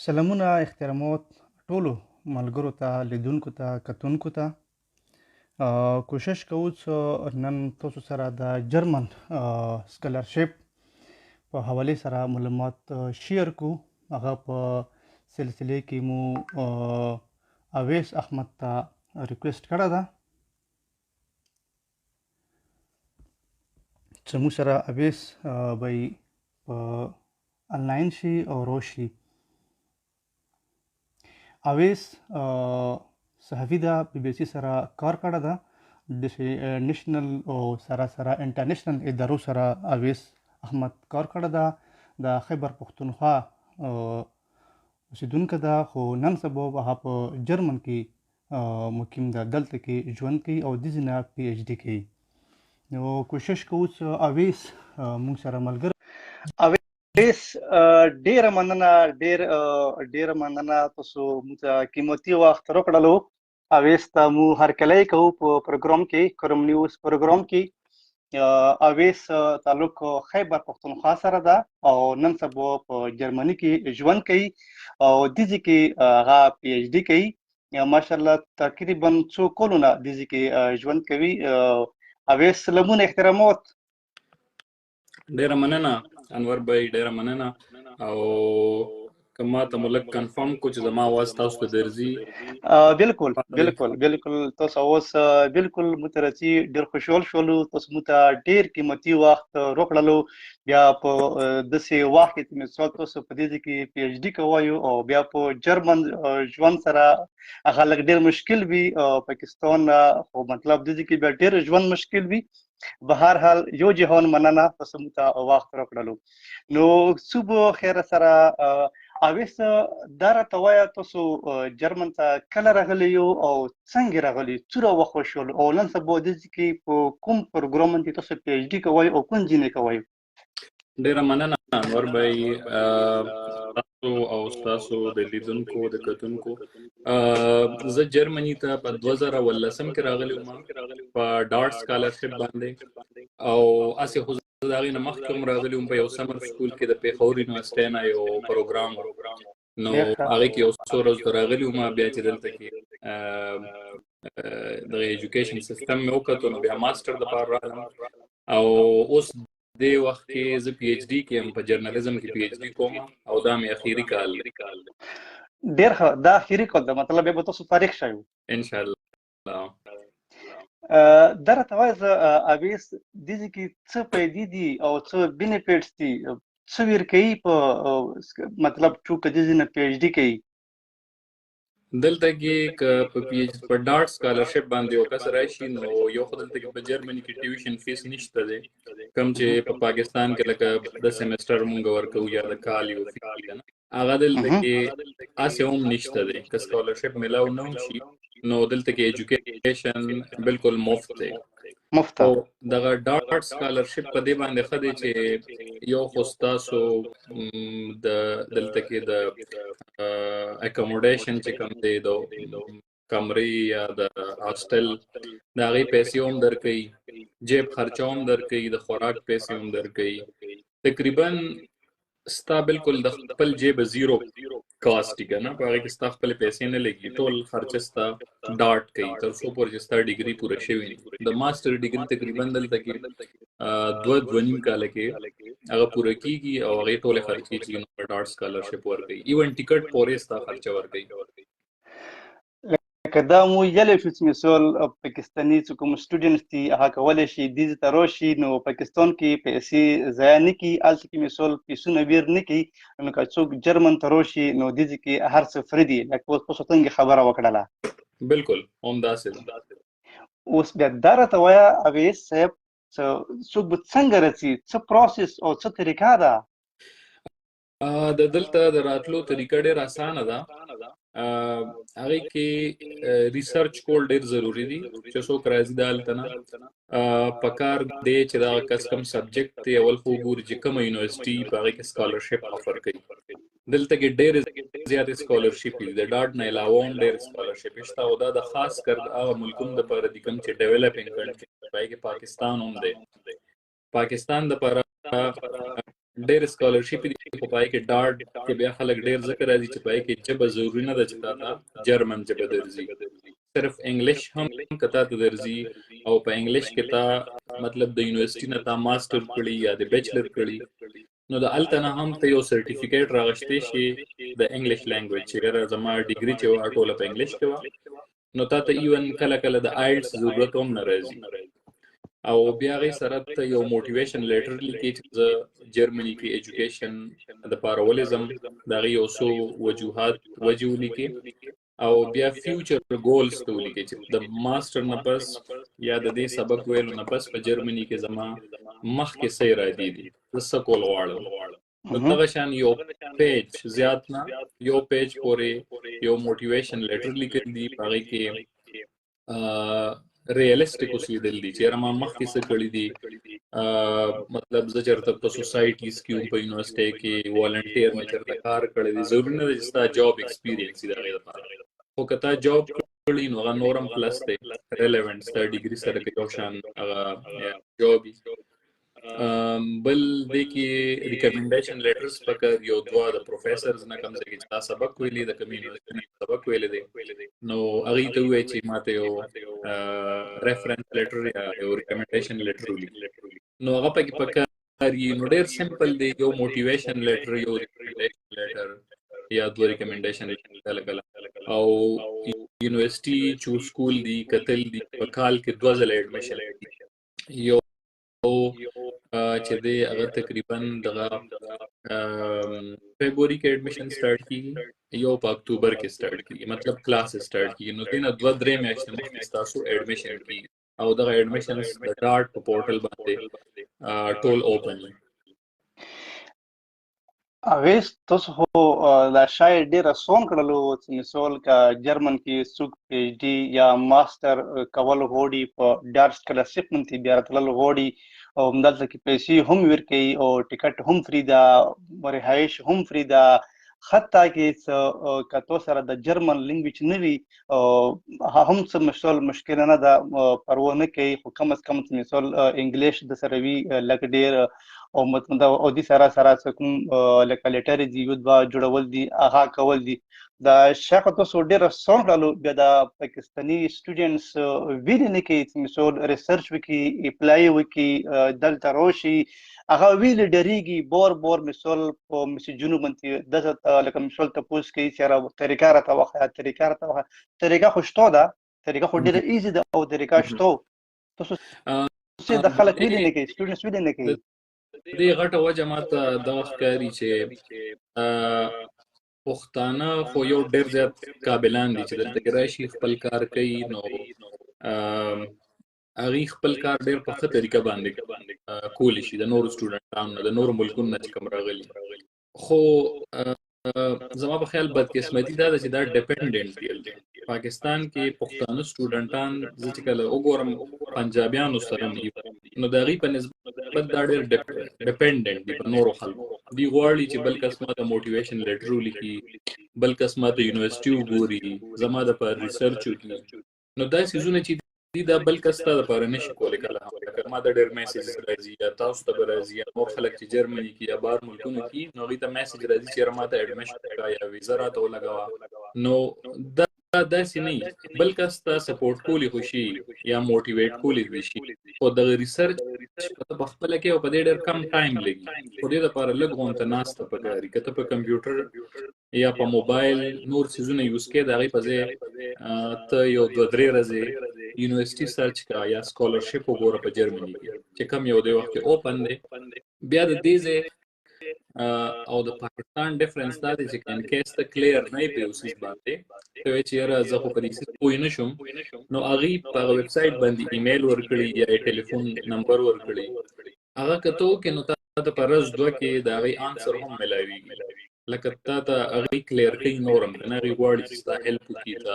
سلامونه احترامات ټولو ملګرو ته لیدونکو ته کتونکو ته کوشش کوو چې نن تاسو سره د جرمن سکالرشپ په حوالې سره معلومات شیر کو. هغه په سلسله کې مو اویس احمد ته ریکویسټ کړی ده چې موږ سره اویس به په انلاین شي او روشي. اویس صحافی ده، بی بی سی سره کار کړی ده، د نېشنل او سره انټرنیشنل ادارو سره اویس احمد کار کړی ده. د خیبر پښتونخوا اوسیدونکی ده، خو نن سبا هغه په جرمن کې مقیم ده، دلته کې ژوند کوي او دې نه پی ایچ ډي کوي. نو کوشش کوو چې اویس موږ سره ملګری. اویس ډیره مننه تاسو موږ ته قیمتي وخت راکړلو. اویس ته مو هرکلی کوو په پروګرام کې، کرم نیوز پروګرام کې. اویس تعلق خیبر پښتونخوا سره ده او نن سبا په جرمني کې ژوند کوي او دې کې هغه پی ایچ ډي کوي. ماشاءالله تقریبا څو کلونه دې کې ژوند کوي. اویس سلامونه احترامات. ډیره مننه انور بھائی، ډیره مننه. او کما ته ملک کنفرم کو چې زما आवाज تاسو ته درځي؟ بالکل تاسو اوس بالکل مترسي، ډیر خوشحال شولو. تاسو مو ته ډیر قیمتي وخت راکړلو. بیا په داسې وخت کې مثال تاسو په دې کې پی ایچ ډي کوئ او بیا په جرمن ژوند سره هغه لږ ډیر مشکل وي. پاکستان خو مطلب دې کې بیا ډیر ژوند مشکل وي. به هر حال یو جهان مننه تاسو مو ته وخت راکړلو. نو صبح خیر سره اویس دا راته وایه تاسو جرمن ته کله راغلی یو او څنګه راغلی، څومره وخت وشول او نن سبا دې کې په کوم پروګرام کې تاسو پی ایچ ډي کوئ او کوم ځینې کوئ؟ ډیره مننه انور بھائی، تاسو او تاسو د لیدونکو د کتونکو. زه جرمني ته په 2018 کې راغلی وم په ډاټ سکالرشپ باندې، او اسې خو زه د هغې نه مخکې هم راغلی وم په یو سمر سکول کې د پیښور یونیورسټۍ نه یو پروګرام، نو هغې کې یو څو ورځو راغلی وم. بیا چې دلته کې دغه ایجوکیشن سیستم مې وکتو، نو بیا ماسټر دپاره راغلم او اوس دې وخت کې زه پی ایچ ډي کې یم، په جرنالیزم کې پی ایچ ډي کوم او دا مې اخیري کال دی. ډېر ښه، دا اخیري کال ده، مطلب بیا به تاسو فارغ شئ انشاءالله. دا راته وایه اویس دې کې څه فایدې دي او څه بینیفټس دي، څه ورکوي په مطلب څوک دې نه پی ایچ ډي کوي؟ دلته کې که په ډاټ سکالرشپ باندې یو کس راشي، نو یو خو دلته کې په جرمني کې ټیوشن فیس نشته دی، کوم چې په پاکستان کې لکه د سیمسټر مونږ ورکوو یا د کال یو فی که نه، هغه دلته کې هسې هم نشته دی. که سکالرشپ میلاو نه شي نو دلته کې ایجوکیشن بالکل مفت دی. او دغه ډاټ سکالرشپ په دې باندې ښه دی چې یو خو ستاسو دلته کې د اکوموډیشن چې کوم دی، د کمرې یا د هاسټل د هغې پیسې هم درکوي، جیب خرچه هم درکوي، د خوراک پیسې هم درکوي. تقریبا ستا بالکل د خپل جیب زیرو کاسټ که نه، په هغې کې ستا خپلې پیسې نه لګي، ټول خرچه ستا ډاټ کوي تر څو پورې چې ستا ډیګري پوره شوي. د ماسټر ډیګري تقریبا دلته کې 2.5 کاله کې هغه پوره کېږي او هغې ټولې خرچې چې نو په ډاټ سکالرشپ ورکوي، ایون ټیکټ پورې ستا خرچه ورکوي. که دا مو یلی شو چې مثال پاکستاني چې کوم سټوډنټس دي هغه کولی شي دې ته راشي، نو پاکستان کې پیسې ضایع نه کړي، هلته کې مثال پیسونه ویر نه کړي. نو که څوک جرمن ته راشي نو دې کې هر څه فري دي، لکه اوس تاسو څنګه خبره وکړله. بالکل همداسې ده. اوس بیا دا راته وایه اویس صاحب، څوک به څنګه رسي، څه پروسس او څه طریقه ده؟ د دلته د راتلو طریقه ډېر اسانه ده. هغې کې ریسرچ کول ډېر ضروري دي چې څوک راځي دلته نه پکار دی چې دغه کس کوم سبجیکټ دی اول خو وګوري چې کومه یونیورسټي په هغې کې سکالرشپ افر کوي. دلته کې ډېرې زیاتې سکالرشپ دي، د ډاټ نه علاوه هم ډېر سکالرشپ شته او دا د خاص کر هغه ملکونو دپاره دي کوم چې ډیولپینګ کنټري په هغې کې پاکستان هم دی. پاکستان دپاره ډېر سکالرشپ دي خو پای کې ډاډ کې بیا خلک ډېر ذکر راځي چې پای کې ژبه ضروري نه ده چې تا ته جرمن ژبه درځي، صرف انګلیش هم کتا ته درځي او په انګلیش کې تا مطلب د یونیورسيټي نه تا ماسټر کړي یا د بیچلر کړي نو د الته نه هم ته یو سرټیفیکیټ راغشتې شي د انګلیش لینګویج چې ګره زما ډیګري چې وا ټوله په انګلیش کې وا نو تا ته ایون کله کله د آیلټس ضرورت هم نه راځي او بیا غي سره ته یو موټیویشن لیټر لیکي چې زه جرمنی کې ایجوکیشن د پارولزم دا غي یو څو وجوهات لیکي او بیا فیوچر ګولز ته لیکي چې د ماستر نه پس یا د دې سبق ویلو نه پس په جرمنی کې زما مخ کې سي را دي زه کول غواړم نو دغه شان یو پیج زیات نه یو پیج پورې یو موټیویشن لیټر لیکل دي هغه کې ریالسټیک اوسېدل دي چې ما مخکې څه کړي دي مطلب زه چېرته په سوسایټیز کې په یونیورسټۍ کې والنټیر مې چېرته کار کړی دی ضروري نه ده چې ستا جاب ایکسپیرینس وي د هغې دپاره خو که تا جاب کړي نو هغه نور هم پلس دی ریلیونټ ستا ډیګري سره که یو شان هغه جاب وي بل دی کې ریکمنډیشن لیټرز پکار یو دوه د پروفیسرز نه کوم ځای کې چې تا سبق ویلی د کوم یونیورسټي نه سبق ویلی دی نو هغې ته ووایي چې ما ته یو ریفرنس لیټر یا یو ریکمنډیشن لیټر ولیکي نو هغه پکې پکار وي نو ډېر سمپل دی یو موټیویشن لیټر یو ریکمنډیشن لیټر یا دوه ریکمنډیشن لیټر کله او یونیورسټي چوز کول دي کتل دي په کال کې 2 ځله ایډمیشن یو چې دی هغه تقریبا دغه فیبروري کې ایډمیشن سٹارټ کیږي یو په اکتوبر کې سٹارټ کیږي مطلب کلاس سٹارټ کیږي نو دینه 2-3 میاشتې مخکې تاسو ایډمیشن کیږي او دغه ایډمیشنز د ډاټ په پورټل باندې ټول اوپن دي اویس تاسو خو دا شاید ډېره سون کړلو چې مثال که جرمن کې څوک پی ایچ ډي یا ماسټر کول غواړي په ډارس کلاسیک منتي بیا تلل غواړي او همدلته کې پیسې هم ورکوي او ټکټ هم فری ده رهایش هم فری ده حتی کې که تو سره د جرمن لینګویج نه وي هم څه مشکل نه ده پروا نه کوي خو کم از کم مثال انګلیش د سره وي لکه ډېر او مطلب او دې سره کوم لکه لیټر دي یو دوه جوړول دي هغه کول دي دا شاخه تاسو ډېره سون کړلو بیا د پاکستاني سټوډنټس ویلې نه کوي چې مثال ریسرچ وکړي اپلای وکړي دلته راشي هغه ویلې ډېرېږي بور مثال په میسیجونو باندې دغه لکه مثال تپوس کوي چې طریقه راته وښیه طریقه خو شته ده طریقه خو ډېره ایزي ده او طریقه شته تاسو د خلک ویلې نه کوي سټوډنټس ویلې نه کوي دې غټه وجه ماته دغه ښکاري چې پښتانه خو یو ډېر زیات قابلان دي چې دلته کې راشي خپل کار کوي نو هغې خپل کار ډېر په ښه طریقه باندې کولی شي د نورو سټوډنټانو نه د نورو ملکونو نه چې کوم راغلي خو زما په خیال بدقسمتي دا ده چې دا ډیپینډنټ دی پاکستان کې پښتانه سټوډنټان زه چې کله وګورم پنجابیانو سره مې نو د هغې په نسبت دا ډېر ډیپینډنټ دي په نورو خلکو دوی غواړي چې بل کس ما ته موټیویشن لیټر ولیکي بل کس ما ته یونیورسټي وګوري زما دپاره ریسرچ وکړي نو دا څیزونه چې دا بل کس ته دپاره نشي کولی کله هم لکه ما ته ډېر میسیجز راځي یا تاسو ته به راځي یا نور خلک چې جرمني کې یا بهر ملکونو کې نو هغوی ته میسیج راځي چې یاره ما ته ایډمیشن وکړه یا ویزه راته ولګوه نو دا داسې نه وي بل کس ته سپورټ کولی خو شي یا موټیویټ کولی دې شي خو دغه ریسرچ په خپله کې او په دې ډېر کم ټایم لګي خو دې دپاره لږ غونته ناسته پکار وي که ته په کمپیوټر یا په موبایل نور څیزونه یوز کړې د هغې په ځای ته یو 2-3 ورځې یونیورسټي سرچ کا یا سکالرشپ وګوره په جرمني کې چې کم یو دی وخت کې اوپن دی بیا د دې ځای او د پاکستان ډیفرنس دا دی چې ان کیس ته کلیر نه وي په یو څیز باندې ته وایې چې یاره زه خو په دې څیز پوه نه شم نو هغې په هغه ویب سایټ باندې ایمیل ورکړي یا ټلیفون نمبر ورکړي هغه که ته وکړې نو تا ته په ورځ 2 کې د هغې آنسر هم میلاویږي لکه تا ته هغې کلیر کوي نور هم که نه هغې غواړي چې ستا هیلپ وکړي ته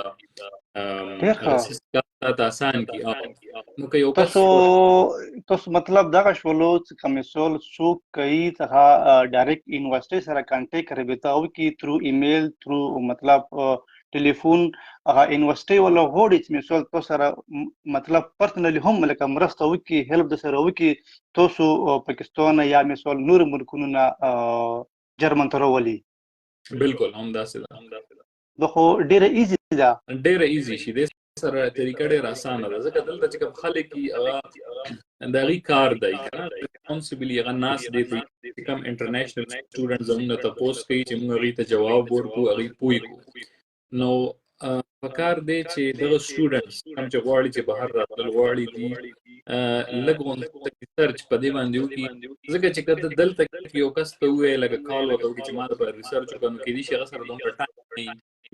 ډېر هغه ښه. سیستم ته آسان کی نو که یو کس تاسو مطلب دغه شولو چې کمیسول څوک کوي څخه ډایرکټ یونیورسيټي سره کانټیکټ رابطه وکړي تھرو ایمیل تھرو مطلب ټلیفون هغه یونیورسيټي ولا غوړي چې مثال تاسو سره مطلب پرسنلی هم لکه مرسته وکړي هیلپ د سره وکړي تاسو پاکستان یا مثال نور ملکونو نه جرمن ته راولي. بالکل همداسې ده. دا خو ډیره ایزی ده. ډیره ایزی شي د سره طریقه ډیره اسانه ده ځکه دلته چې کوم خلک دي هغه د هغې کار دی که نه ریسپانسبلي هغه ناست دی چې کوم انټرنیشنل سټوډنټ زموږ نه تپوس کوي چې موږ هغې ته جواب ورکړو هغې پوه کړو نو پکار دی چې دغه سټوډنټس کوم چې غواړي چې بهر راتلل غواړي دي لږ غونډه ریسرچ په دې باندې وکړي ځکه چې که دلته یو کس ته ووایې لکه کال ورته وکړي چې ما دپاره ریسرچ وکړه نو کیدای شي هغه سره دومره ټایم نه وي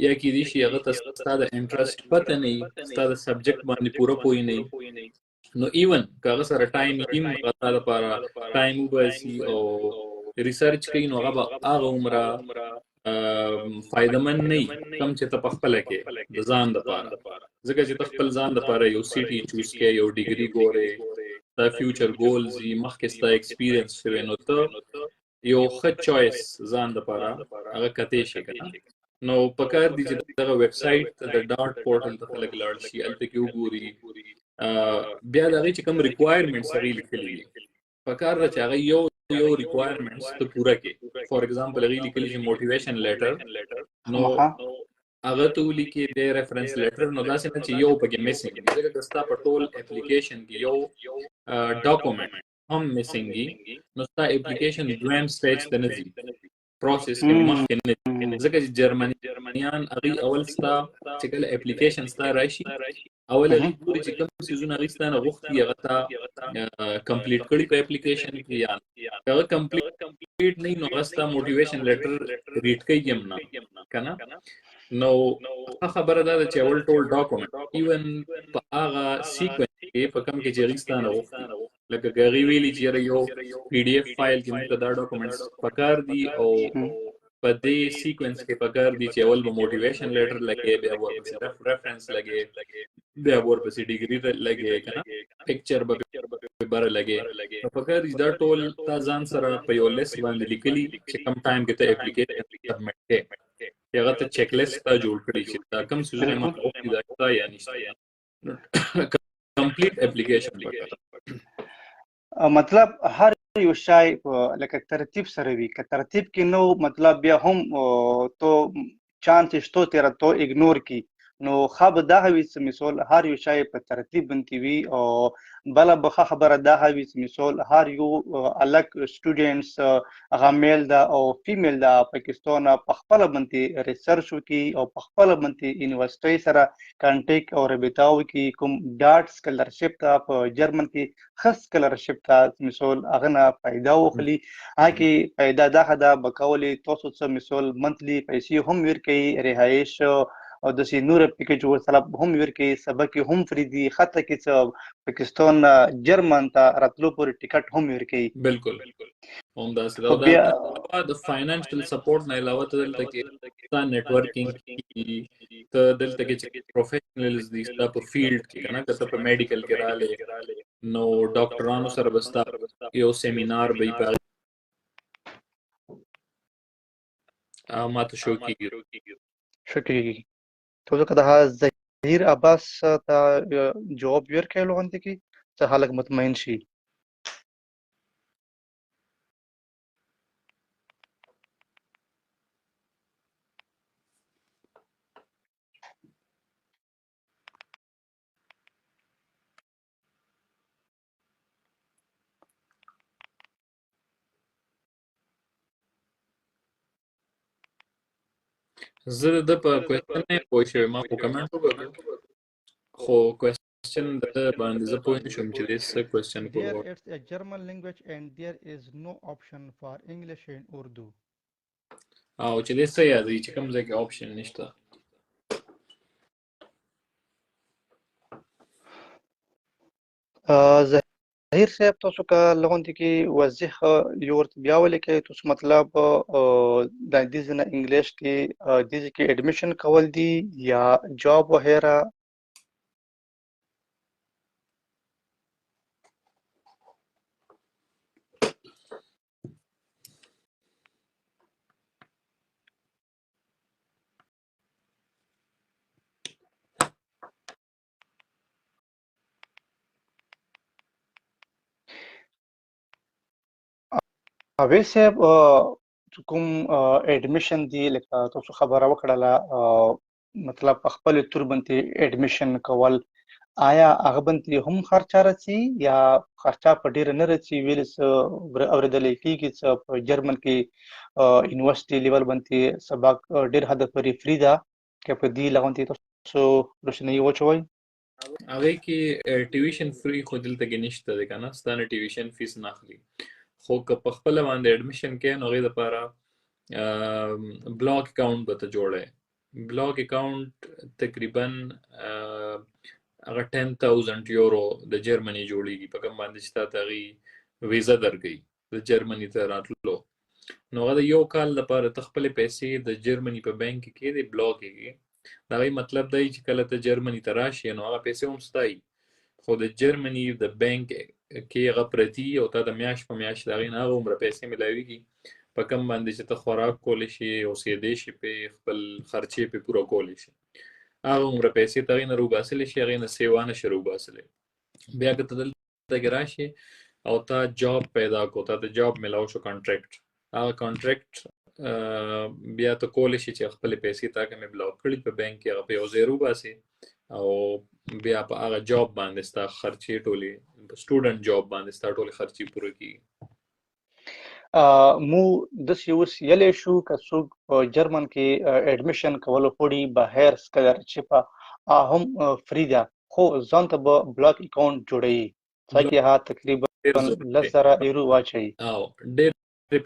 یا کیدای شي هغه ته ستا د انټرسټ پته نه وي ستا د سبجیکټ باندې پوره پوه نه وي نو ایون که هغه سره ټایم وي هغه ستا دپاره ټایم وباسي او ریسرچ کوي نو هغه به هغه عمره فایدهمند نه وي کوم چې ته پخپله کې د ځان دپاره ځکه چې ته خپل ځان دپاره یو سیټي چوز کړې یو ډیګري ګورې ستا فیوچر ګولز وي مخکې ستا ایکسپیرینس شوی نو ته یو ښه چوایس ځان دپاره هغه کتی شي که نه نو پکار دي چې دغه ویب سایټ د ډاټ پورټل ته خلک لاړ شي هلته کې وګوري بیا د هغې چې کوم ریکوایرمنټس هغې لیکلي وي پکار ده چې هغه یو ریکوایرمنټس ته پوره کړي فار ایگزامپل هغې لیکلي چې موټیویشن لیټر نو هغه ته ولیکي د ریفرنس لیټر نو داسې نه چې یو پکې میسنګ وي ځکه که ستا په ټول اپلیکیشن کې یو ډاکومنټ هم میسنګ وي نو ستا اپلیکیشن دویم سټیج ته نه ځي پروسس کې مخکې نه ځکه چې جرمنیان هغې اول ستا چې کله اپلیکیشن ستا راشي اول هغې ګوري چې کوم څیزونه هغې ستا نه غوښتي هغه ته کمپلیټ کړي په اپلیکیشن کې یا هغه کمپلیټ نه وي نو هغه ستا موټیویشن لیټر ریډ کوي هم نه که نه نو ښه خبره دا ده چې اول ټول ډاکومنټ ایون په هغه سیکوینس کې په کوم کې چې هغې ستا نه غوښتي لکه که هغې ویلي چې یاره یو پی ډي ایف فایل کې موږ ته دا ډاکومنټس پکار دي او په دې سیکوینس کې پکار دي چې اول به موټیویشن لیټر لګې بیا ورپسې ریفرنس لګې بیا ورپسې ډیګري لګې که نه پکچر به بره لګې نو پکار دي دا ټول تا ځان سره په یو لیست باندې لیکلي چې کم ټایم کې ته اپلیکیشن سبمټ کړې چې هغه ته چیک لیست تا جوړ کړي چې دا کوم څیزونه ما غوښتي دا شته یا نشته کمپلیټ اپلیکیشن پکار مطلب هر یو شای لکه ترتیب سره وي که ترتیب کې نو مطلب بیا هم تو چانس شته تیرا تو اګنور کی نو خا به دا وي چې مثال هر یو شای په ترتیب باندې وي او بل به خبره دا وي چې مثال هر یو الګ سټوډنټس هغه میل دا او فیمیل دا پاکستان په خپل باندې ریسرچ وکي او په خپل باندې یونیورسيټي سره کانټیکټ او رابطه وکي کوم ډاټ سکالرشپ ته په جرمن کې خاص سکالرشپ ته مثال هغه نه پیدا وخلی هغه پیدا دا خدا بکولې تاسو څه مثال منتلی پیسې هم ورکي رهایش او د سي نور پیکیج ورسره هم ورکي سبق هم فری دي خاطر کې چې پاکستان جرمن ته راتلو پر ټیکټ هم ورکي بالکل همداسې ده او د فاینانشل سپورټ نه علاوه ته دلته کې ستا نیټورکینګ ته دلته کې چې پروفیشنلز دي ستا په فیلډ کې که نه که ته په میډیکل کې راغلې نو ډاکټرانو سره به ستا یو سیمینار به وي په ما ته شو کېږي تو ځکه د ظهیر عباس ته جواب ورکړی لغونته کې چې خلک مطمئن شي زه د په کوېسچن نه یم پوه شوی ما خو کمنټ وکړو خو کوېسچن د باندې زه پوه نه شوم چې دی څه کوېسچن کوو It's a German language and there is no option for English and Urdu او چې دی څه یادوي چې کوم ځای کې آپشن نشته ظاهر صاحب تاسو که لغونتی کې واضح یو ورته بیا ولیکئ تاسو مطلب د دې ځای نه انګلیش کې دې ځای کې ایډمیشن کول دي یا جاب وغیره؟ اویس صاحب چې کوم ایډمیشن دی لکه تاسو خبره وکړله مطلب په خپل تور باندې ایډمیشن کول آیا هغه باندې هم خرچه راځي یا خرچه په ډیره نه راځي؟ ویل څه اورېدلی کېږي چې په جرمن کې یونیورسټي لیول باندې سبق ډیر حد پورې فری ده، که په دې لغونتې تاسو روشنایي واچوئ. هغه کې ټیویشن فری خو دلته کې نشته دی کنه، ستانه ټیویشن فیس نه اخلي، خو که په خپل باندې ایډمیشن کې نو هغه لپاره بلاک اکاؤنٹ به ته جوړه. بلاک اکاؤنٹ تقریبا هغه 10,000 یورو د جرمني جوړیږي، په کوم باندې چې تاسو هغه ویزا درکړي د جرمني ته راتلو. نو هغه یو کال لپاره تخپل پیسې د جرمني په بانک کې دی بلاک کېږي. دا غي مطلب دی چې کله ته جرمني ته راشې نو هغه پیسې هم ستای، خو د جرمني د بانک کې هغه پرتی او ته د میاش په میاش دا غي نه عمر پیسې ملاويږي، په کم باندې چې ته خوراک کول شي او سیدې شي په خپل خرچې په پوره کول شي، هغه عمر پیسې ته نه روباسل شي، هغه نه سیوانه شروع باسل. بیا که ته دلته راشي او ته جاب پیدا کو، ته د جاب ملاو شو کانټریکټ، هغه کانټریکټ بیا ته کول شي چې خپل پیسې تا کومه بلاک کړي په بانک کې هغه په یو زیرو باسي او بیا په هغه جاب باندې ستا خرچې ټولې سټوډنټ جاب باندې ستا ټولې خرچې پوره کیږي. مو داسې اوس یلی شو که څوک په جرمن کې ایډمیشن کولو غواړي بهر سکلر چې په هم فری ده، خو ځان ته به بلاک اکاؤنٹ جوړوي چې هغه تقریبا 10,000 یورو واچوي او ډېر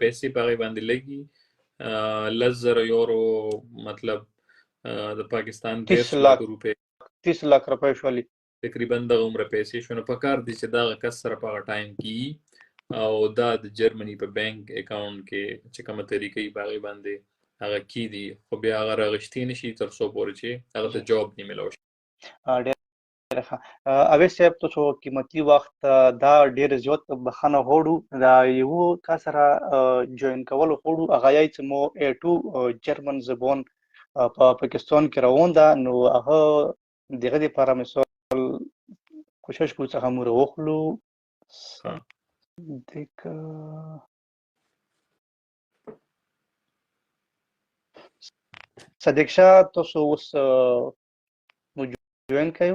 پیسې په هغې باندې لګي. 10,000 یورو مطلب د پاکستان 30 لک روپے 30 لک روپے شولي تقریبا دغه عمره پیسې شونه په کار دي چې دغه کس سره په ټایم کې او دا د جرمني په بانک اکاؤنٹ کې چې کومه طریقې باغې باندې هغه کی دي، خو بیا هغه راغشتي نشي تر څو پورې چې هغه ته جاب نه ملو شي. اویس صاحب تاسو قیمتي وخت دا ډیر زیات بخښنه غواړو، دا یو کا سره جوین کول غواړو هغه یې چې مو A2 جرمن زبان په پاکستان کې روان ده، نو هغه دغه لپاره مثال کوشش کوو چې هغه مو راوخلو. صدیق شاه تاسو اوس مو جوین کړئ،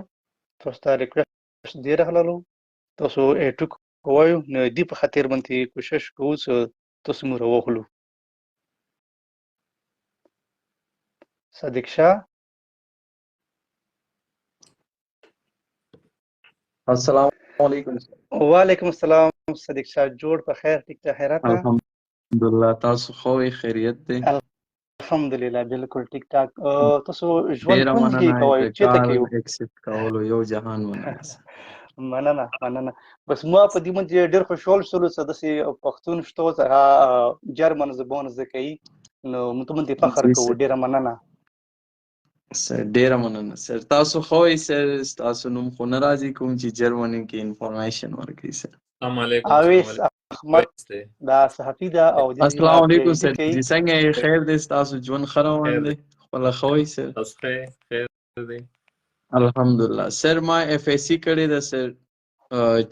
تاسو ته ریکویسټ دی راغلو، تاسو A2 کوئ، نو دې په خاطر باندې کوشش کوو چې تاسو مو راوخلو. صدیق شاه السلام علیکم. وعلیکم السلام صدیق شاه، جوړ په خیر، ټیک ته خیرات؟ الحمدلله، تاسو خو خیریت دی؟ الحمدلله بالکل ټیک ټاک. تاسو ژوند کوم ځای کوئ؟ چیرته کې یو؟ ایکسپټ کولو یو جهان مننه مننه. بس ما په دې باندې ډېر خوشحال شولو چې داسې پښتون شته چې هغه جرمن زبان زده کوي، نو موږ باندې فخر کوو. ډېره مننه سر، ډېره مننه سر. تاسو خو سر تاسو نوم خو نه راځي کوم چې جرمني کې انفارمیشن ورکړي سر. السلام علیکم. اویس احمد دا صحافی ده او د السلام علیکم سر. جی څنګه خیر دی؟ تاسو ژوند ښه روان دی؟ خپل خوي سر؟ تاسو خیر دی الحمدلله سر. ما FSC کړی ده سر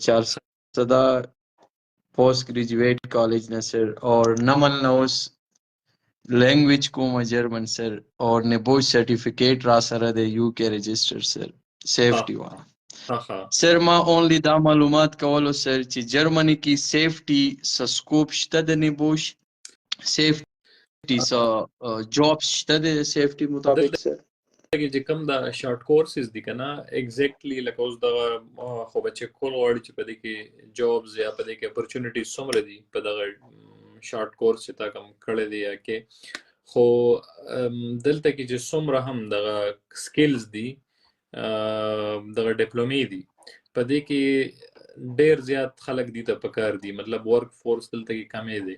400 پوسٹ گریجویٹ کالج نه سر، اور نمل نوس لینگویج کوم جرمن سر، اور نبوش سرٹیفکیٹ را سره د UK رجسٹر سر سیفٹی والا سر. ما اونلی دا معلومات کولو سر چې جرمنی کی سیفٹی سسکوپ شته د نبوش سیفٹی جاب شته د سیفٹی مطابق سر. چې کوم دا شارټ کورسز دي کنه ایگزیکټلی لکه اوس دا خو بچ کول وړي چې په دې کې جابز یا په دې کې اپورچونټیز څومره دي په دا شارټ کورس چې تا کوم کړی دی یا کې، خو دلته کې چې څومره هم دغه سکلز دي دغه ډیپلومي دي په دې کې ډیر زیات خلک دي ته پکار دي، مطلب ورک فورس دلته کې کمې دی،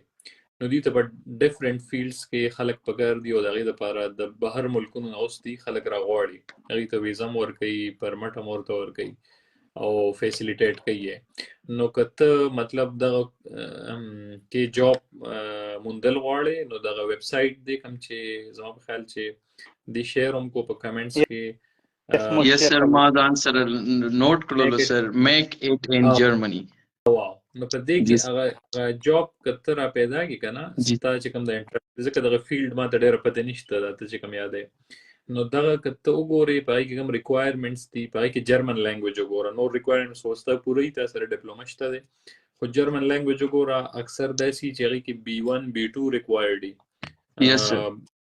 نو دي ته په ډیفرنٹ فیلډز کې خلک پکار دي او د هغې دپاره د بهر ملکونو نه اوس دي خلک راغواړي، هغې ته ویزه هم ورکوي، پرمټ هم ورته ورکوي او فیسیلیټیټ کوي یې. نو که ته مطلب دغه کې جاب موندل غواړې نو دغه ویب سایټ دی کوم چې زما په خیال چې دی شیر هم کو په کمنټس کې. یس سر ما ځان سره نوٹ کړلو سر، میک اٹ ان جرمنی. واو، نو په دې کې هغه جاب کته را پیدا کی کنه ستا چې کوم د انټرنیټ ځکه دغه فیلډ ما ته ډیره پته نشته دا ته چې کوم یادې، نو دغه کته وګوري پای کې کوم ریکوایرمنټس دي، پای کې جرمن لینګویج وګوره، نو ریکوایرمنټس وسته پوره ته سره ډیپلوما شته دي، خو جرمن لینګویج وګوره اکثر داسي چې هغه کې B1 B2 ریکوایرډ دي. یس سر،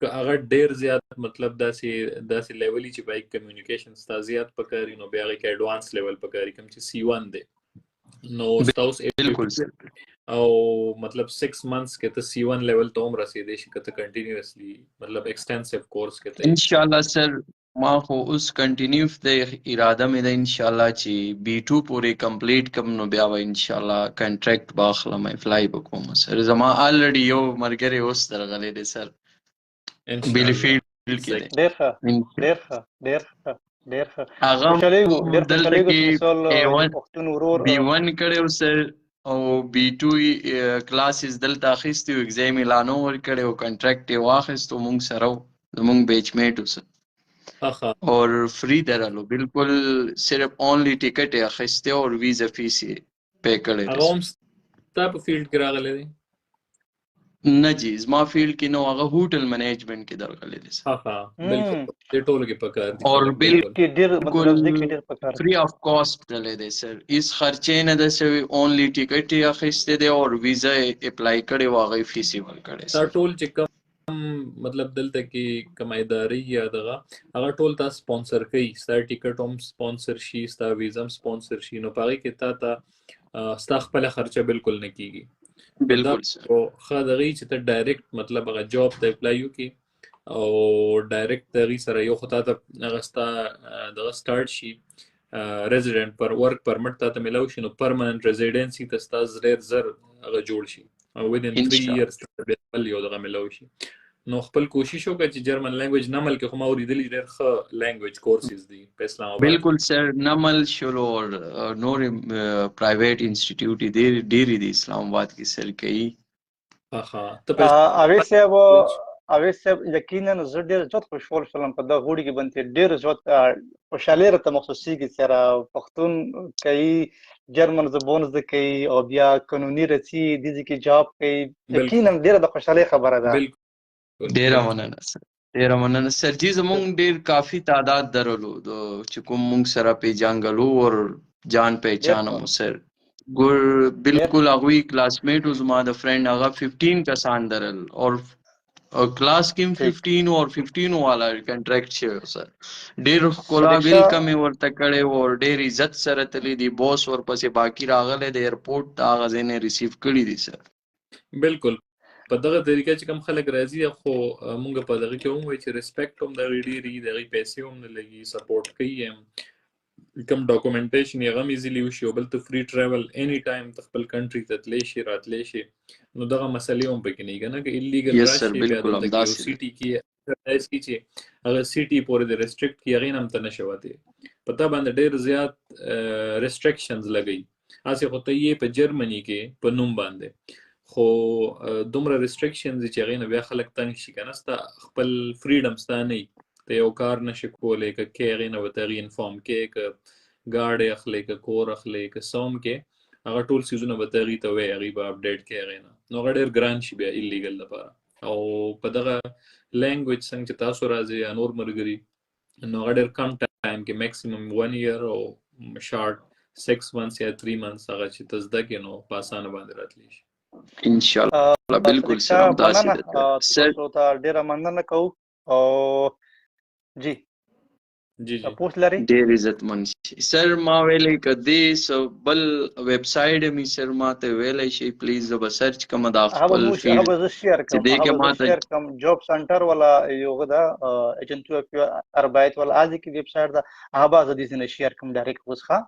که هغه ډیر زیات مطلب داسې لیولي چې پای کمیونیکیشن ستا زیات پکاري نو بیا هغې کې ایډوانس لیول پکاري کوم چې C1 دی، نو ستاسو بالکل سر. او مطلب 6 months کې ته C1 لیول ته هم رسیدې شي که ته کنټینیوسلی مطلب ایکسټینسیو کورس کې ته انشاءاللہ سر. ما خو اوس کنټینیو د اراده مې ده انشاءاللہ چې B2 پورې کمپلیټ کم نو بیا به انشاءاللہ کنټریکټ باخلم، اپلای به کوم سر. زما آلریډي یو ملګری اوس درغلی دی سر بیلی فیلډ کې دی. ډېر ښه ډېر ښه ډېر ښه ډېر ښه. هغه دلته کې پښتون ورور B1 کړی سر او B2 کلاسز دلته اخیستی و، ایگزام اعلانو ورکړی او کنټریکټ یې واخیستو، مونږ سره زمونږ بیچ میټ و سر اور فری درلو بالکل، صرف اونلی ټیکټ یې اخیستی او ویزا فیس یې پے کړی. هغه هم ستا په فیلډ کې راغلی دی؟ نه جی زما فیلډ کې نو، هغه هوټل مینجمنٹ کې درغلی دی سر. بالکل دې ټولو کې پکار دي اور بالکل فری آف کاسٹ دلې دی سر، هیڅ خرچې نه ده سوي، اونلی ټیکټ یې اخیستی دی او ویزا یې اپلای کړی و، هغه فیس یې ورکړی ستا سر. ټول چې کوم مطلب دلته کې کوم ادارې یا دغه هغه ټول تا سپانسر کوي، ستا ټیکټ هم سپانسر شي، ستا ویزا هم سپانسر شي، نو په هغې کې تا ته ستا خپله خرچه بالکل نه کیږي. بالکل سر. ښه د هغې چې ته ډایرکټ مطلب هغه جاب ته اپلای وکړي او ډایرکټ د هغې سره یو خو تا ته هغه ستا دغه سټارټ شي ریزیډنټ پر ورک پرمټ تا ته میلاو شي، نو پرمننټ ریزیډنسي ته ستا ډېر زر هغه جوړ شي او ودین 3 years ته بیا خپل یو دغه میلاو شي. نو خپل کوشش وکړه چې جرمن لینګویج نمل کې خو ما اورېدلي ډېر ښه لینګویج کورسز دي په اسلام آباد. بالکل سر، نمل شلو اور نورې پرایویټ انسټیټیوټ یې ډېرې دي اسلام آباد کې سر کوي. اویس صاحب یقینا زه ډېر زیات خوشحال شولم په دغه غوړي کې باندې ډېر زیات خوشحالي راته محسوسېږي سره پښتون کوي، جرمن زبان زده کوي او بیا قانوني رسي دې کې جاب کوي، یقینا ډېره د خوشحالۍ خبره ده. ډېره مننه سر، ډېره مننه سر. جی زمونږ ډېر کافي تعداد درلو چې کوم مونږ سره پیژانګلو اور جان پہچان مو سر ګور بالکل هغوی کلاس میټ و زما د فرینډ هغه 15 کسان درل اور کلاس کې 15 اور 15 والا کنټریکټ شوی سر. ډېر ښکلا ویلکم یې ورته کړی و اور ډېر عزت سره تللی دی، بوس ورپسې باقي راغلی د ایرپورټ ته هغه ځای نه ریسیو کړي دي سر. بالکل په دغه طریقه چې کوم خلک راځي خو مونږ په دغه کې هم وایي چې ریسپیکټ هم د هغې ډېرې د هغې پیسې هم نه لګي، سپورټ کوي هم، کوم ډاکومنټیشن یې هغه هم ایزیلي وشي او بل ته فری ټریول اینی ټایم ته خپل کنټري ته تلی شي راتلی شي، نو دغه مسلې هم پکې نه وي که نه، که ایلیګل راشي بیا دلته کې یو سیټي کې داسې کي چې هغه سیټي پورې د ریسټرکټ کي هغې نه هم ته نشي وتې، په تا باندې ډېر زیات ریسټرکشنز لګوي. هسې خو ته یې په جرمني کې په نوم باندې، خو دومره ریسټرکشنز چې هغې نه بیا خلک تنګ شي که نه، ستا خپل فریډم ستا نه وي، ته یو کار نشي کولی، که کې هغې نه به ته هغې انفارم کې، که ګاډی اخلی، که کور اخلی، که څه هم کې، هغه ټول څیزونه به ته هغې ته وایې، هغې به اپډیټ کې هغې نه، نو هغه ډېر ګران شي بیا ایلیګل لپاره. او په دغه لینګویج څنګه چې تاسو راځئ یا نور ملګري، نو هغه ډېر کم ټایم کې میکسیمم 1 year او شارټ 6 months یا 3 months هغه چې ته زده کړې نو په اسانه باندې راتلی شي. انشاءالله بالکل سر همداسې ده سر. تاسو ته ډېره مننه کوو او جی تاسو لري ډېر عزتمن شي سر. ما ویلې که دې بل ویب سایټ مې سر ما ته ویلی شي پلیز زه به سرچ کوم د خپل فیلډ هغه زه شیر کوم جاب سنټر ولا یوغه دا ایجنټو اربایت ولا ازي کې ویب سایټ دا هغه به زه دې نه شیر کوم ډایرکټ اوس ښه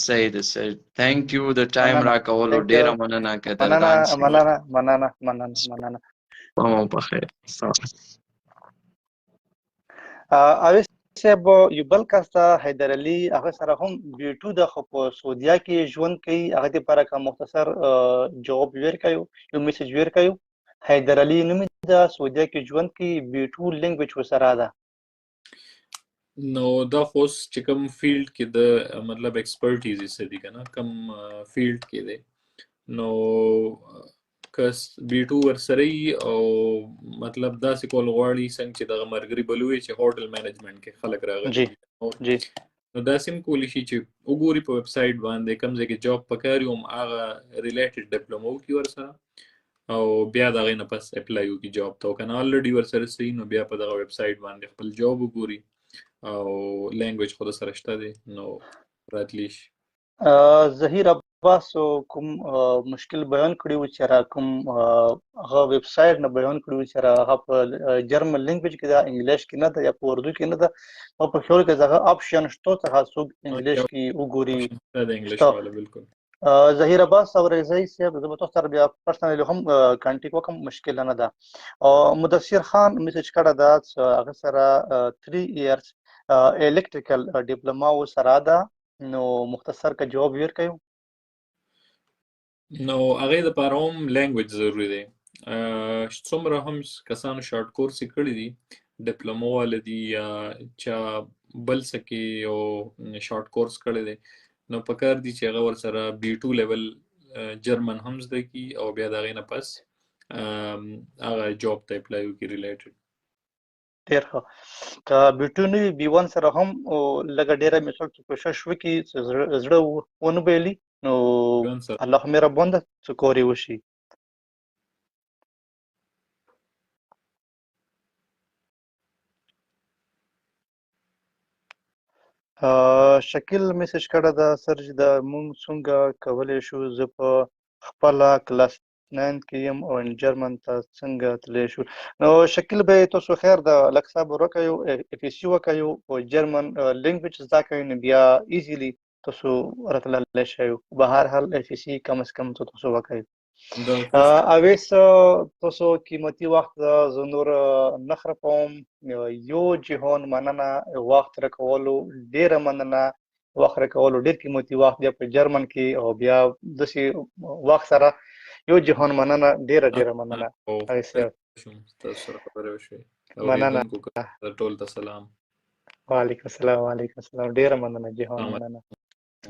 صحیح ده سر. تھینک یو د ټایم راکولو. Thank you. ډیره مننه قدردان سر. مننه. مو په خیر. اویس صاحب یو بل کس ته حیدر علي هغه سره هم بیټو د خو په سعودیا کې ژوند کوي. هغه دپاره که مختصر جواب ورکوي، یو میسج ورکوي. حیدر علي نوم یې د سعودیا کې ژوند کوي، بیټو لینګویج ورسره ده. نو دا خو اوس چې کوم فیلډ کې د مطلب ایکسپرټیز یې څه دي که نه، کوم فیلډ کې دی، نو کس بیټو ورسره وي او مطلب داسې کول غواړي څنګه چې دغه ملګري به لوی چې هوټل مینجمنټ کې خلک راغلي جی نو داسې هم کولی شي چې وګوري په ویب سایټ باندې کوم ځای کې جاب پکار وي، هم هغه ریلیټډ ډپلومه وکړي ورسره او بیا د هغې نه پس اپلای وکړي جاب ته. او که نه الریډي ورسره څه وي نو بیا په دغه ویب سایټ باندې خپل جاب وګوري او لینګویج خو سره شته دی نو راتلی شي. ظهیر عباس کوم مشکل بیان کړی و چې را کوم هغه ویب سایټ نه بیان کړی و چې را هغه په جرمن لینګویج کې ده، انګلیش کې نه ده یا په اردو کې نه ده، او په خیال کې هغه آپشن شته څخه څوک انګلیش کې وګوري. د انګلیش والا بالکل. ظهیر عباس او رضایی صاحب زه به تاسو سره بیا پرسنلی هم کانټیکټ وکړم، مشکل نه ده. او مدثر خان میسج کړی ده چې هغه سره 3 ایئرز الکتریکل ډیپلوما ورسره ده، نو مختصر که جواب ورکوي. نو هغې دپاره هم لینګویج ضروري دی. څومره هم کسانو شارټ کورس یې کړي دي، ډپلومه والا دي یا چا بل څه کې یو شارټ کورس کړی دی، نو پکار دي چې هغه ورسره B2 لیول جرمن هم زده کړي او بیا د هغې نه پس هغه جاب ته اپلای وکړي ریلیټډ. ډېر ښه. که بیټو نه وي B1 سره هم لږه ډېره مثال چې کوشش وکړي چې زړه ونه بایلي، نو الله مهربان ده چې کار یې وشي. شکیل میسج کړی ده سر چې د مونږ څنګه کولی شو، زه په خپله کلاس 9 کې یم او جرمن ته څنګه تللی شو. نو شکیل به تاسو خیر د لږ صبر وکړئ، FSC وکړئ او جرمن لینګویج زده کړئ، نو بیا ایزیلی تاسو راتللی شئ. به هر حال FSC کم از کم تاسو وکړئ. اویس تاسو قیمتي وخت زه نور نه خرابوم. یو جهان مننه وخت راکولو، ډېره مننه وخت راکولو، ډېر قیمتي وخت بیا په جرمن کې او بیا داسې وخت سره یو جهان مننه، ډېره مننه. اویس تاسو سره خبرې وشوې، مننه. ټول ته سلام. وعلیکم السلام. وعلیکم السلام. ډېره مننه جهان، مننه.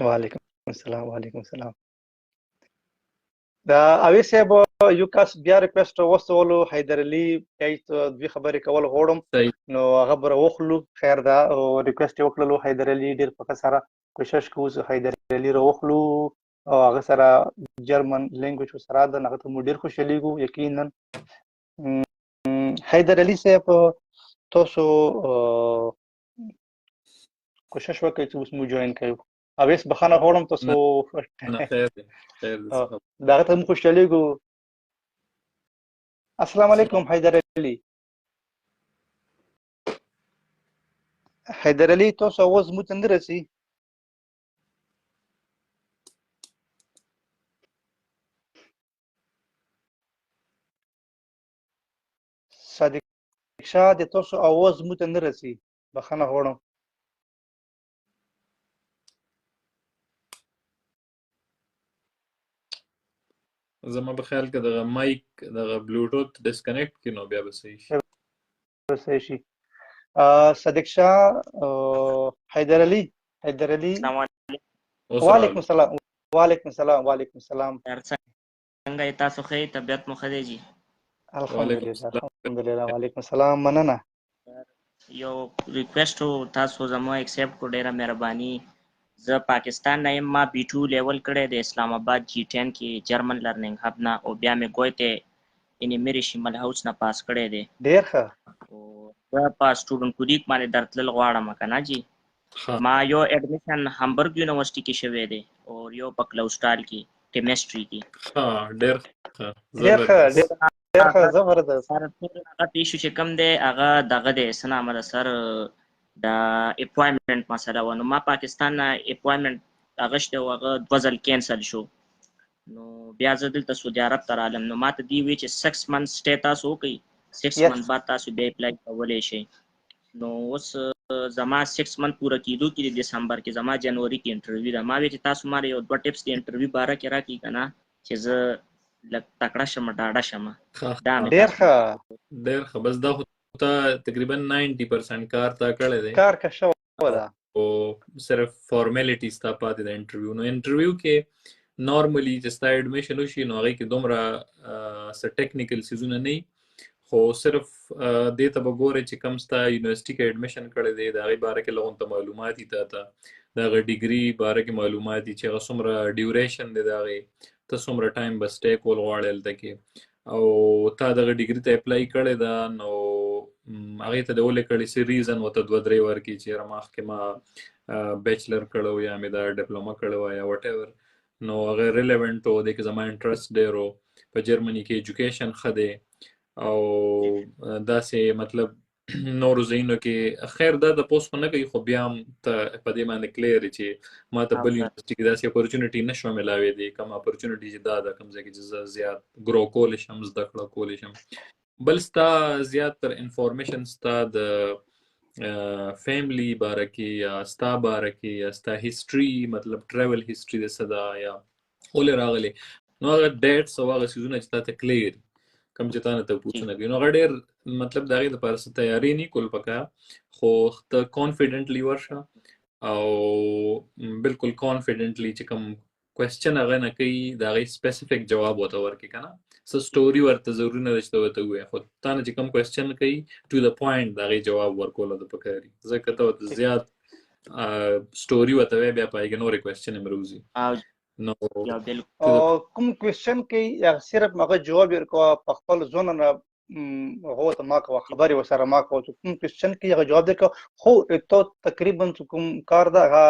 وعلیکم السلام. وعلیکم السلام. دا اویس صاحب یو کس بیا ریکویسټ واستولو، حیدر علي بیا دوې خبرې کول غواړم، نو هغه به راوخلو. خیر ده، ریکویسټ یې وکړلو حیدر علي ډېر په ښه سره کوشش کوو چې حیدر علي راوخلو او هغه سره جرمن لینګویج ورسره ده، هغه ته موږ ډېر خوشحالېږو یقینا. حیدر علي صاحب تاسو کوشش وکړئ چې اوس مو جوین کوو. اویس بخښنه غواړم تاسو د هغه ته موږ خوشحالېږو. السلام علیکم حیدر علي. حیدر علي تاسو اواز موږ ته نه رسي. صادق شاه د تاسو اواز موږ ته نه رسي، بخښنه غواړم. زما په خیال کې دغه مایک دغه بلوټوث ډسکنیکټ کړي نو بیا به صحیح شي. صادق شاه، حیدر علي. السلام علیکم. وعلیکم السلام. وعلیکم السلام. وعلیکم السلام. څنګه تاسو ښه؟ طبیعت مو ښه دی جی؟ الحمدلله. وعلیکم السلام. مننه. یو ریکویسټ تاسو زما ایکسپټ کو، ډیره مهرباني. زه پاکستان نه یم، ما B2 لیول کړی د اسلام آباد G10 کې جرمن لرنینګ هب نه، او بیا مې ګویته یعنې میری شمال هاوس نه پاس کړی دی. ډېر ښه. او زه په سټوډنټ کولیک باندې درتلل غواړم که نه جی. ما یو ایډمیشن همبرګ یونیورسټي کې شوی دی او یو په کلوسټال کې کیمستري کې. ډېر ښه زبردست. هغه ایشو چې کوم دی هغه دغه دی څه نامه ده سر، د اپوایمنټ مسله وه. نو ما پاکستان نه اپوایمنټ هغه شته او هغه دوه ځل کینسل شو. نو بیا زه دلته سعودي عرب ته رالم. نو ما ته دوی وایي چې 6 منث سټې تاسو وکړئ، 6 منث بعد تاسو بیا اپلای کولی شئ. نو اوس زما 6 منث پوره کېدو کې د دسمبر کې زما جنوري کې انټرویو ده. ما وایي چې تاسو ما یو 2 ټپس د انټرویو باره کې راکړئ که نه چې زه لږ تکړه شم ډاډه شم. دا مې ډېر ښه ډېر ښه. بس دا خو ته تقریبا 90% کار تا کړی دی، کار که شوی ده، او صرف فارمیلټیز تا پاتې د انټرویو. نو انټرویو کې نارملی چې ستا ایډمیشن وشي نو هغې کې دومره څه ټیکنیکل څیزونه نه وي، خو صرف دې ته به ګورې چې کوم ستا یونیورسټي کې ایډمیشن کړی دی د هغې باره کې لغونته معلومات دي، تا ته د هغه ډیګري باره کې معلومات دي چې هغه څومره ډیوریشن دی د هغې، ته څومره ټایم به سټې کول غواړې هلته کې، او تا دغه ډیګري ته اپلای کړی ده نو هغې ته د ولیکړې څه ریزن ورته 2-3 ورکړي چې یاره مخکې ما بیچلر کړی یا مې دا ډپلومه کړی وه یا وټ ایور، نو هغه ریلیونټ و، دې کې زما انټرسټ ډېر و، په جرمني کې ایجوکیشن ښه دی او داسې مطلب نورو ځایونو کې خیر دا تپوس خو نه کوي، خو بیا هم ته په دې باندې کلیر چې ما ته بل یونیورسټي کې داسې اپورچونټي نه شوه میلاوېدی، کوم اپورچونټي چې دا ده کوم ځای کې چې زه زیات ګرو کولی شم، زده کړه کولی شم. بل ستا زیات تر انفارمیشن ستا د فیملی باره کې یا ستا باره کې یا ستا هسټري مطلب ټریول هسټري د څه ده یا ولې راغلی، نو هغه ډیټس او هغه څیزونه چې تا ته کلیر کم چې تا نه تپوسونه کوي، نو هغه ډېر مطلب د هغې دپاره څه تیاری نه کول پکار، خو ته کانفیډنټلی ورشه او بالکل کانفیډنټلی چې کوم کوېسچن هغه نه کوي د هغې سپیسیفک جواب ورته ورکړي که نه، څه سټوري ورته ضروري نه ده چې ته ورته ووایې، خو تا نه چې کوم کوېسچن کوي ټو د پوینټ د هغې جواب ورکول ورته پکار دي، ځکه ته ورته زیات سټوري ورته وایې بیا په هغې کې نورې کوېسچن هم راوځي. نو کوم کوېسچن کوي یا صرف هغه جواب یې ورکوه په خپل ځونه نه هغو ته ما کوه خبرې ورسره ما کوه، چې کوم کوېسچن کوي هغه جواب دی کوه، خو ته تقریبا چې کوم کار ده هغه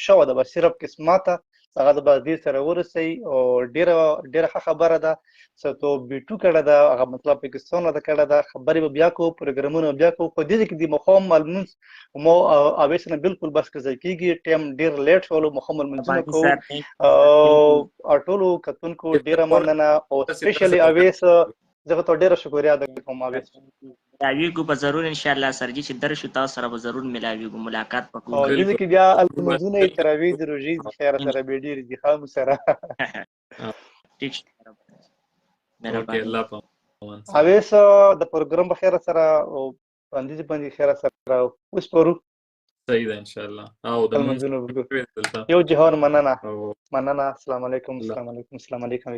شوه ده، بس صرف قسمته هغه د به دې سره ورسوي او ډېره ښه خبره ده چې تو بیټو کړی ده، هغه مطلب پاکستان ده کړی ده، خبرې به بیا کوو، پروګرامونه بیا کوو، په دې کې د ماښام لمونځ مو اویس نه بالکل بس که ځای کېږي، ټایم ډېر لیټ شولو، ماښام لمونځونه کوو، ټولو کتونکو ډېره مننه او سپیشلی اویس زه ته ډېره شکریه ادا کوم اویس. ملاویږو به ضرور انشاءالله سرجي چې درشو تاسو سره به ضرور ملاویږو، ملاقات به کوو. او دې کې بیا لمونځونه یې تراویح د روژې د خیر سره به ډېرې دي ښه مو سره ټیک شته مهرباني. اویس د پروګرام په خیر سره او باندې باندې خیر سره وسپارو. صحیح ده انشاءالله. او د لمونځونه یو جهان مننه. السلام علیکم. السلام علیکم.